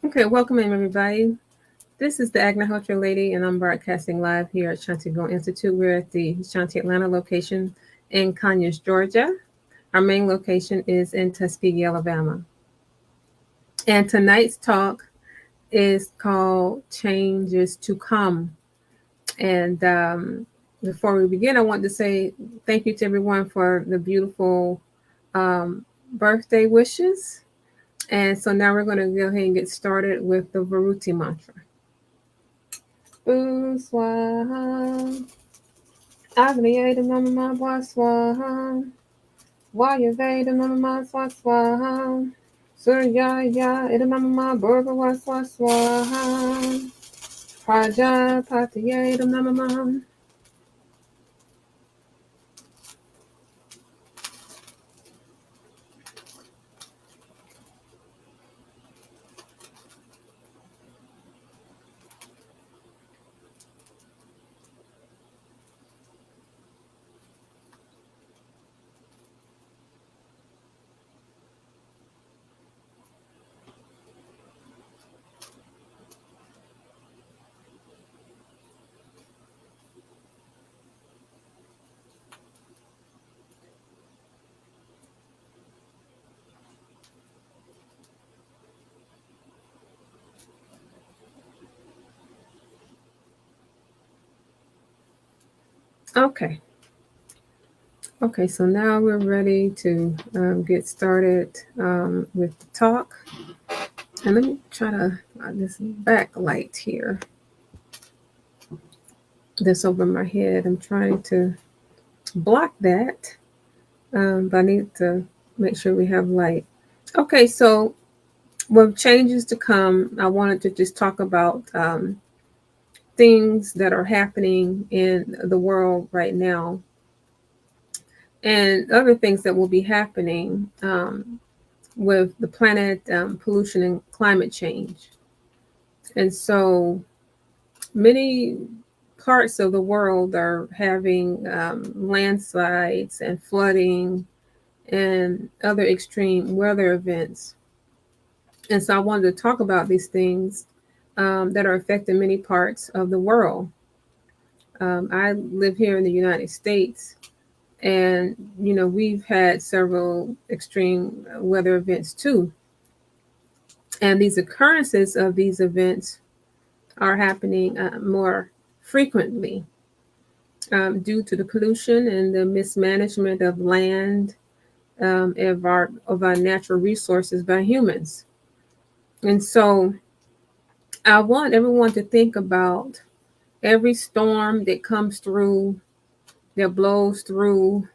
Okay, welcome in everybody. This is the Agnihotra lady, and I'm broadcasting live here at Shanti Institute. We're at the Shanti Atlanta location in Conyers, Georgia. Our main location is in Tuskegee, Alabama. And tonight's talk is called Changes to Come. And before we begin, I want to say thank you to everyone for the beautiful birthday wishes. And so now we're going to go ahead and get started with the Varuti mantra. Swaha. Agnihotra Mama Swaha. Vayaveda Mama Swaha. Suryaya Idamama Burga Swaha. Prajapataya Mama. Okay. Okay, so now we're ready to get started with the talk. And let me try to this backlight here. This over my head. I'm trying to block that, but I need to make sure we have light. Okay, so with changes to come, I wanted to just talk about things that are happening in the world right now and other things that will be happening with the planet, pollution, and climate change. And so many parts of the world are having landslides and flooding and other extreme weather events. And so I wanted to talk about these things that are affecting many parts of the world. I live here in the United States, and we've had several extreme weather events too. And these occurrences of these events are happening more frequently due to the pollution and the mismanagement of land, of our natural resources by humans. And so I want everyone to think about every storm that comes through, that blows through,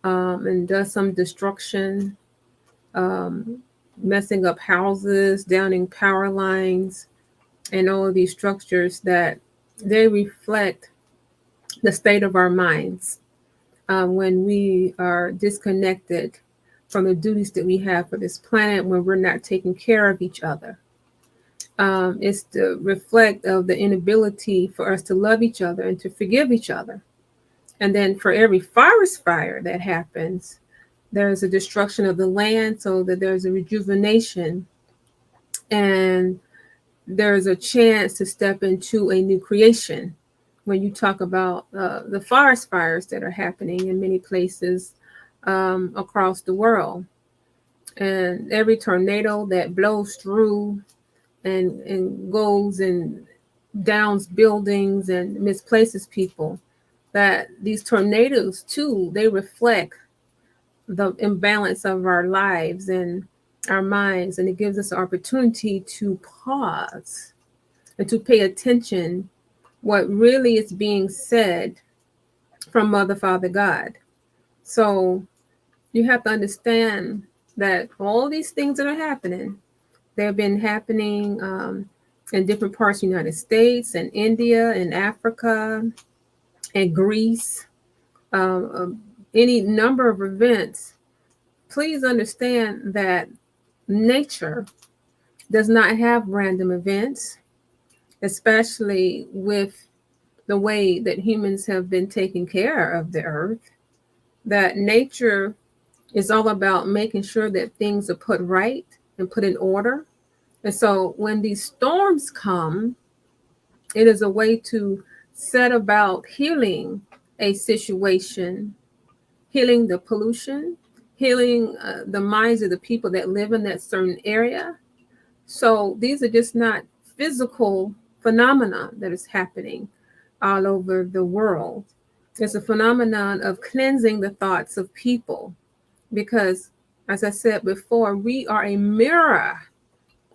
and does some destruction, um, messing up houses, downing power lines, and all of these structures, that they reflect the state of our minds when we are disconnected from the duties that we have for this planet, when we're not taking care of each other. It's the reflect of the inability for us to love each other and to forgive each other. And then for every forest fire that happens, there's a destruction of the land so that there's a rejuvenation and there's a chance to step into a new creation. When you talk about the forest fires that are happening in many places across the world, and every tornado that blows through and goes and downs buildings and misplaces people, that these tornadoes too, they reflect the imbalance of our lives and our minds, and it gives us an opportunity to pause and to pay attention what really is being said from Mother, Father, God. So you have to understand that all these things that are happening, they've been happening in different parts of the United States and India and Africa and Greece, any number of events. Please understand that nature does not have random events, especially with the way that humans have been taking care of the earth. That nature is all about making sure that things are put right and put in order And so when these storms come, it is a way to set about healing a situation, healing the pollution, healing the minds of the people that live in that certain area. So these are just not physical phenomena that is happening all over the world. It's a phenomenon of cleansing the thoughts of people because, as I said before, we are a mirror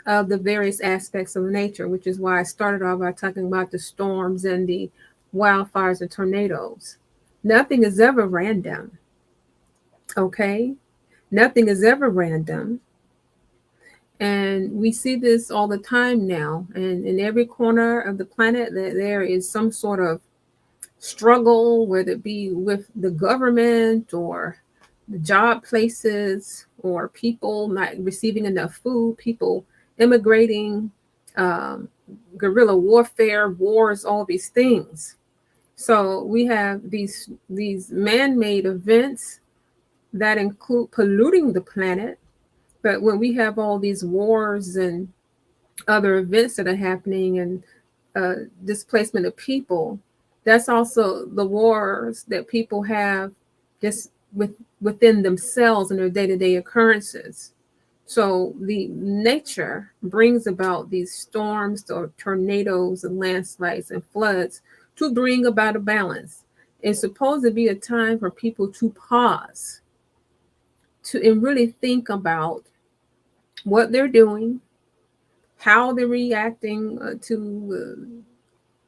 of the various aspects of nature, which is why I started off by talking about the storms and the wildfires and tornadoes. Nothing is ever random, okay? Nothing is ever random. And we see this all the time now. And in every corner of the planet, there is some sort of struggle, whether it be with the government or the job places or people not receiving enough food, people immigrating, guerrilla warfare, wars, all these things. So we have these man-made events that include polluting the planet. But when we have all these wars and other events that are happening and displacement of people, that's also the wars that people have just within themselves and their day-to-day occurrences. So the nature brings about these storms or tornadoes and landslides and floods to bring about a balance. It's supposed to be a time for people to pause, and really think about what they're doing, how they're reacting to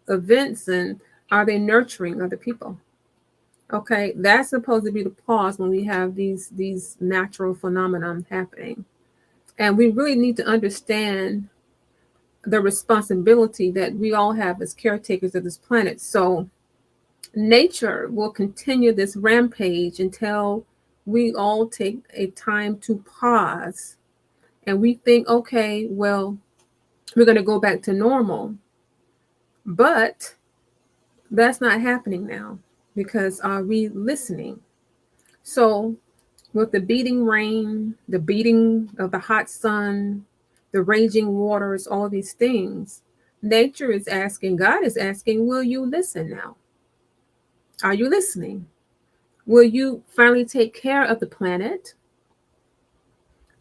events, and are they nurturing other people? Okay, that's supposed to be the pause when we have these natural phenomena happening. And we really need to understand the responsibility that we all have as caretakers of this planet. So nature will continue this rampage until we all take a time to pause and we think, okay, well, we're going to go back to normal. But that's not happening now because are we listening? So with the beating rain, the beating of the hot sun, the raging waters, all these things, nature is asking, God is asking, will you listen now? Are you listening? Will you finally take care of the planet?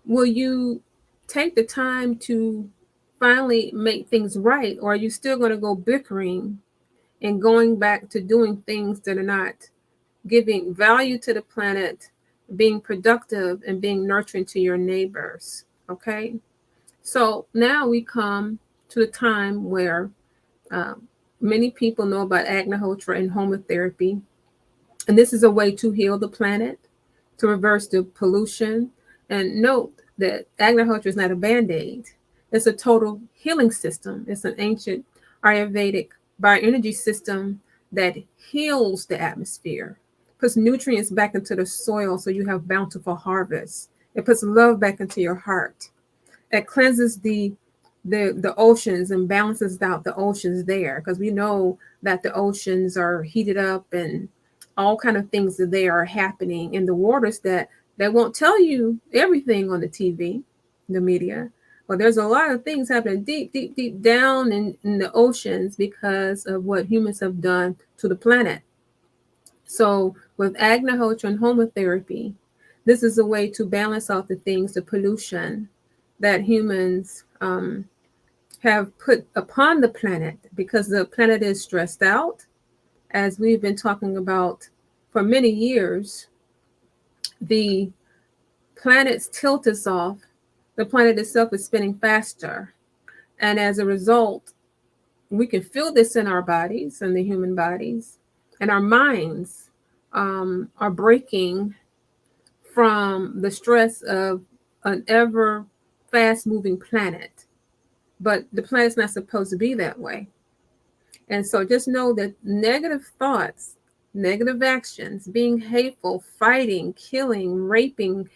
Will you take the time to finally make things right? Or are you still going to go bickering and going back to doing things that are not giving value to the planet, being productive and being nurturing to your neighbors? Okay. So now we come to the time where many people know about Agnihotra and homotherapy. And this is a way to heal the planet, to reverse the pollution. And note that Agnihotra is not a band-aid. It's a total healing system. It's an ancient Ayurvedic bioenergy system that heals the atmosphere, puts nutrients back into the soil so you have bountiful harvests. It puts love back into your heart. It cleanses the oceans and balances out the oceans there, because we know that the oceans are heated up and all kind of things that they are happening in the waters that won't tell you everything on the TV, the media. Well, there's a lot of things happening deep, deep, deep down in the oceans because of what humans have done to the planet. So with Agnihotra and homotherapy, this is a way to balance out the things, the pollution that humans have put upon the planet, because the planet is stressed out. As we've been talking about for many years, the planet's tilt is off. The planet itself is spinning faster. And as a result, we can feel this in our bodies, in the human bodies, and our minds are breaking from the stress of an ever fast-moving planet. But the planet's not supposed to be that way. And so just know that negative thoughts, negative actions, being hateful, fighting, killing, raping,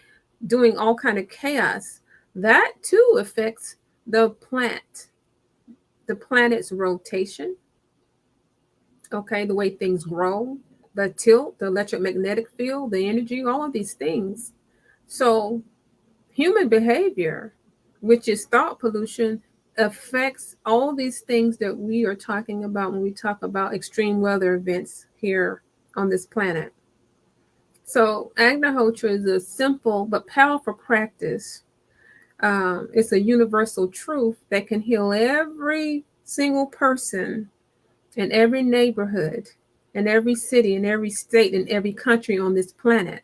doing all kind of chaos, that too affects the planet's rotation, okay, the way things grow, the tilt, the electromagnetic field, the energy, all of these things. So human behavior which is thought pollution, affects all these things that we are talking about when we talk about extreme weather events here on this planet. So Agnihotra is a simple but powerful practice. It's a universal truth that can heal every single person in every neighborhood, in every city, in every state, in every country on this planet.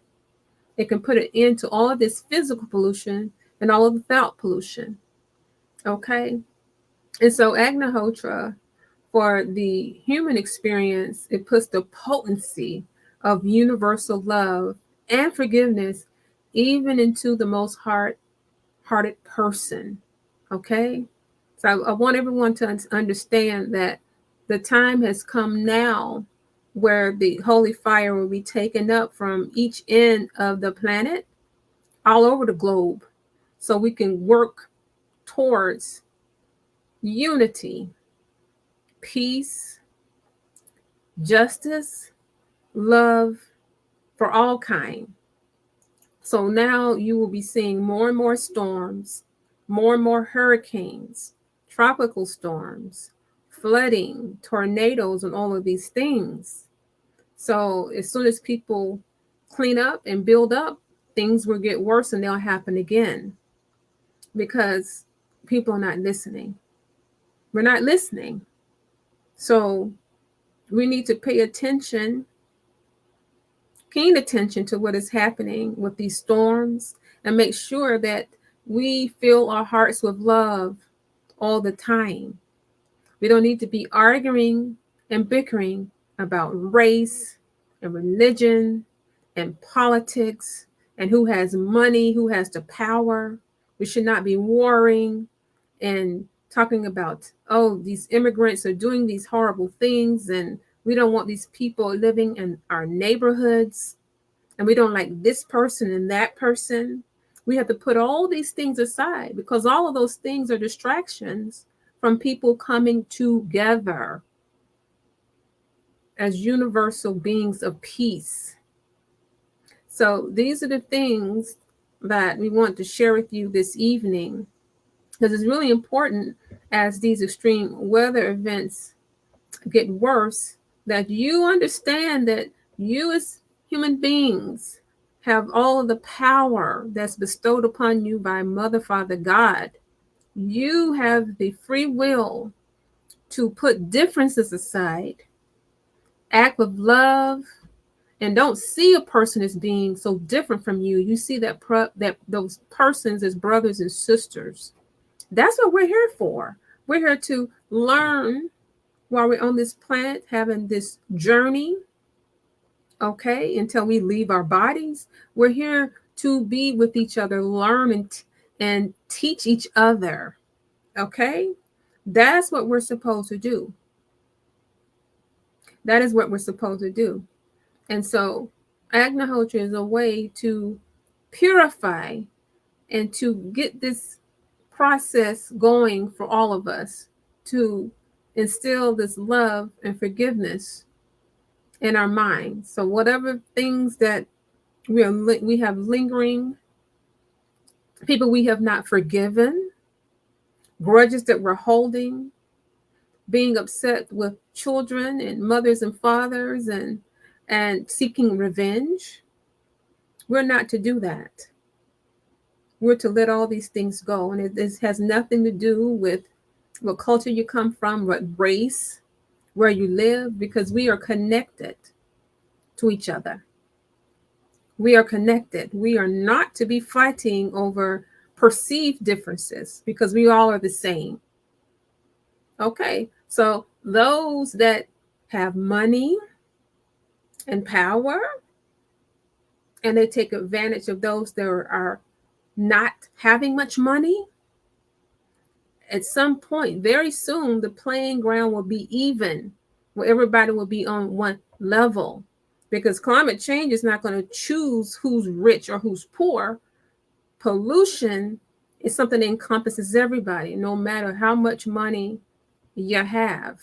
It can put an end to all of this physical pollution and all of the thought pollution. Okay? And so Agnihotra, for the human experience, it puts the potency of universal love and forgiveness even into the most hard-hearted person. Okay? So I want everyone to understand that the time has come now where the holy fire will be taken up from each end of the planet all over the globe so we can work towards unity, peace, justice, love for all kind. So now you will be seeing more and more storms, more and more hurricanes, tropical storms, flooding, tornadoes, and all of these things. So as soon as people clean up and build up, things will get worse and they'll happen again because people are not listening. We're not listening. So we need to pay attention, keen attention to what is happening with these storms and make sure that we fill our hearts with love all the time. We don't need to be arguing and bickering about race and religion and politics and who has money, who has the power. We should not be warring and talking about, oh, these immigrants are doing these horrible things and we don't want these people living in our neighborhoods and we don't like this person and that person. We have to put all these things aside because all of those things are distractions from people coming together as universal beings of peace. So these are the things that we want to share with you this evening because it's really important as these extreme weather events get worse that you understand that you as human beings have all of the power that's bestowed upon you by Mother, Father, God. You have the free will to put differences aside, act with love, and don't see a person as being so different from you. You see that those persons as brothers and sisters. That's what we're here for. We're here to learn while we're on this planet, having this journey, okay, until we leave our bodies. We're here to be with each other, learn and teach each other, okay? That's what we're supposed to do. That is what we're supposed to do. And so Agnihotra is a way to purify and to get this process going for all of us to instill this love and forgiveness in our minds. So whatever things that we have lingering, people we have not forgiven, grudges that we're holding, being upset with children and mothers and fathers and seeking revenge, we're not to do that. We're to let all these things go. And this has nothing to do with what culture you come from, what race, where you live, because we are connected to each other. We are connected. We are not to be fighting over perceived differences because we all are the same. Okay, so those that have money and power and they take advantage of those that are not having much money, at some point, very soon, the playing ground will be even, where everybody will be on one level, because climate change is not going to choose who's rich or who's poor. Pollution is something that encompasses everybody, no matter how much money you have.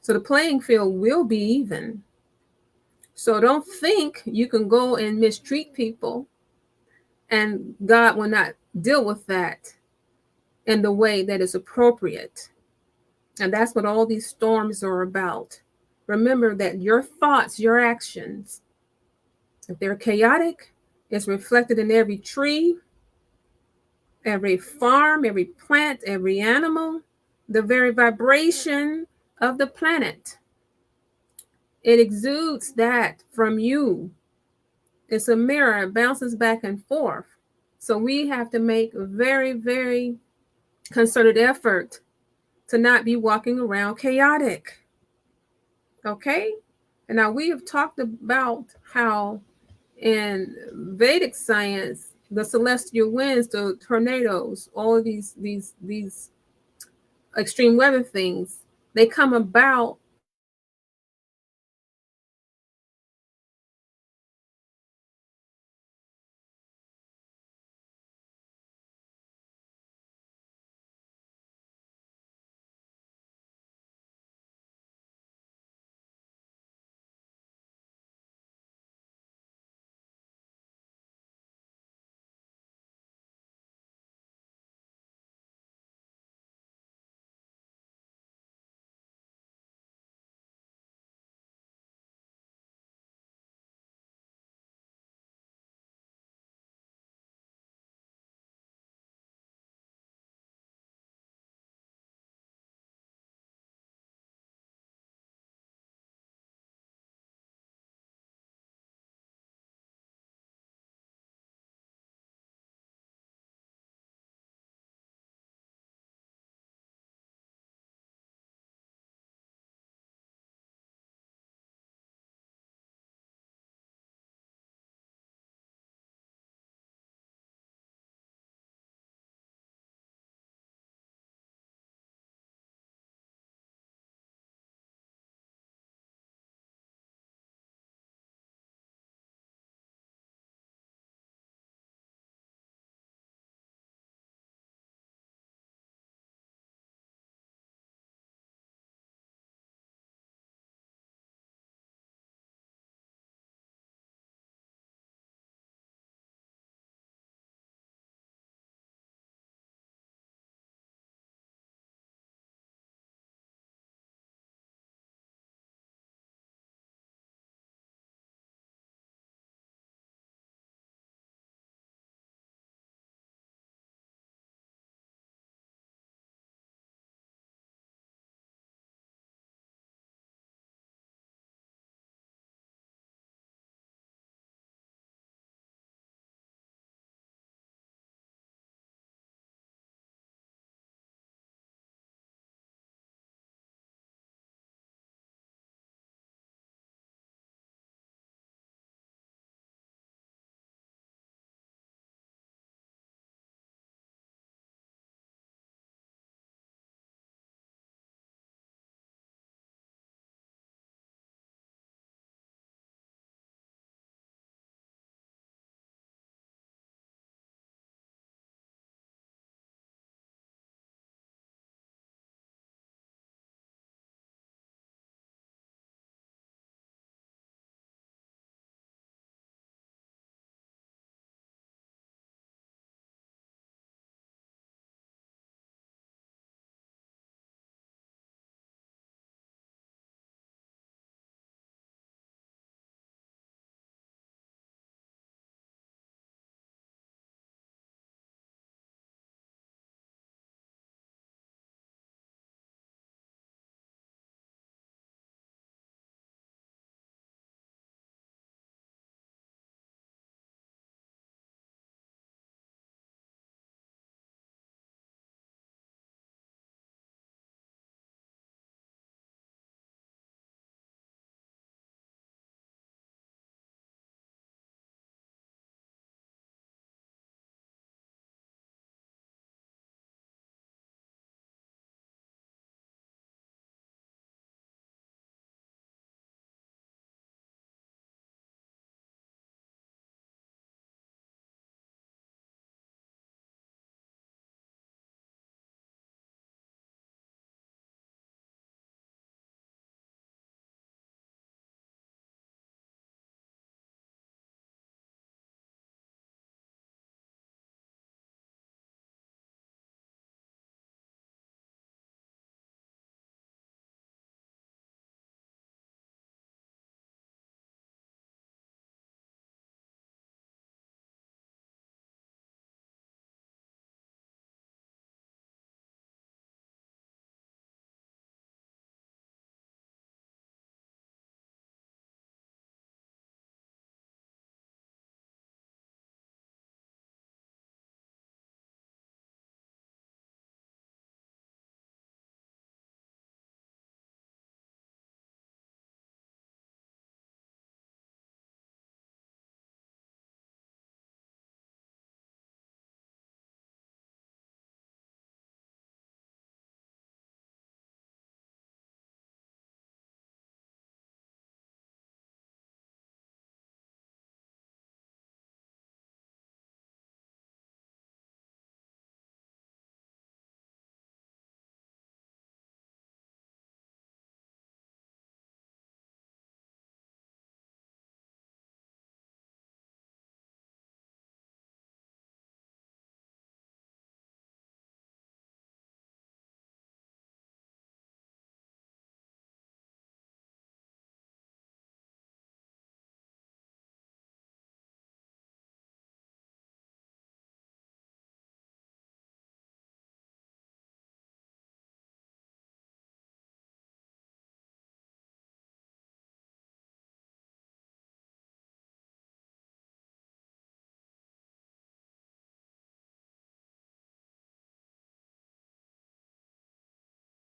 So the playing field will be even. So don't think you can go and mistreat people and God will not deal with that in the way that is appropriate. And that's what all these storms are about. Remember that your thoughts, your actions, if they're chaotic, it's reflected in every tree, every farm, every plant, every animal, the very vibration of the planet. It exudes that from you. It's a mirror, it bounces back and forth. So we have to make a very, very concerted effort to not be walking around chaotic. Okay? And now we have talked about how in Vedic science, the celestial winds, the tornadoes, all of these extreme weather things, they come about